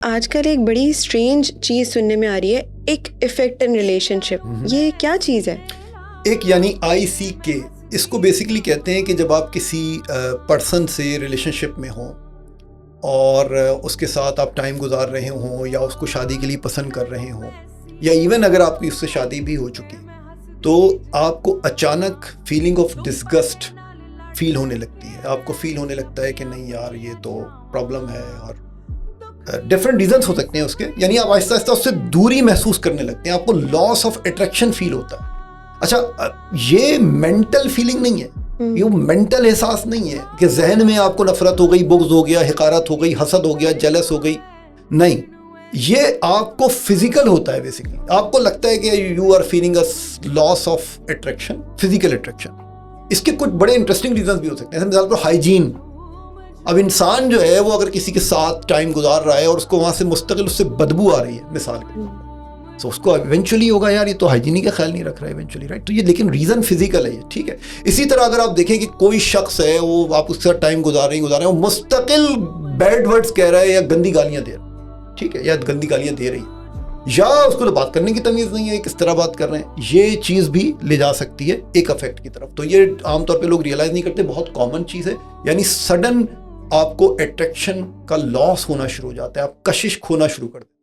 آج کل ایک بڑی اسٹرینج چیز سننے میں آ رہی ہے، ایک افیکٹ ان ریلیشن شپ. یہ کیا چیز ہے؟ ایک یعنی ICK، اس کو بیسکلی کہتے ہیں کہ جب آپ کسی پرسن سے ریلیشن شپ میں ہوں اور اس کے ساتھ آپ ٹائم گزار رہے ہوں یا اس کو شادی کے لیے پسند کر رہے ہوں، یا ایون اگر آپ کی اس سے شادی بھی ہو چکی تو آپ کو اچانک فیلنگ آف ڈسگسٹ فیل ہونے لگتی ہے. آپ کو فیل ہونے لگتا ہے کہ نہیں یار یہ تو پرابلم ہے، اور ڈفرینٹ ریزنس ہو سکتے ہیں اس کے. یعنی آپ آہستہ آہستہ اس سے دوری محسوس کرنے لگتے ہیں، آپ کو لاس آف اٹریکشن فیل ہوتا ہے. اچھا، یہ مینٹل فیلنگ نہیں ہے، یہ مینٹل احساس نہیں ہے کہ ذہن میں آپ کو نفرت ہو گئی، بغض ہو گیا، حقارت ہو گئی، حسد ہو گیا، جیلس ہو گئی. نہیں، یہ آپ کو فزیکل ہوتا ہے. بیسکلی آپ کو لگتا ہے کہ you are feeling a loss of attraction, physical attraction. اس کے کچھ بڑے انٹرسٹنگ ریزنس بھی ہو سکتے ہیں. مثال پر ہائیجین. اب انسان جو ہے وہ اگر کسی کے ساتھ ٹائم گزار رہا ہے اور اس کو وہاں سے مستقل اس سے بدبو آ رہی ہے مثال کے، تو اس کو ایونچولی ہوگا یار یہ تو ہائیجینک کا خیال نہیں رکھ رہا ہے ایونچولی، رائٹ. تو یہ لیکن ریزن فزیکل ہے یہ، ٹھیک ہے. اسی طرح اگر آپ دیکھیں کہ کوئی شخص ہے، وہ آپ اس کے ساتھ ٹائم گزار رہے ہیں، وہ مستقل بیڈ ورڈز کہہ رہا ہے یا گندی گالیاں دے رہا ہے، ٹھیک ہے، یا گندی گالیاں دے رہی ہے، یا اس کو تو بات کرنے کی تمیز نہیں ہے، کس طرح بات کر رہے ہیں، یہ چیز بھی لے جا سکتی ہے ایک افیکٹ کی طرف. تو یہ عام طور پہ لوگ ریئلائز نہیں کرتے، بہت کامن چیز ہے. یعنی سڈن آپ کو اٹریکشن کا لاس ہونا شروع ہو جاتا ہے، آپ کشش کھونا شروع کر دیتے ہیں.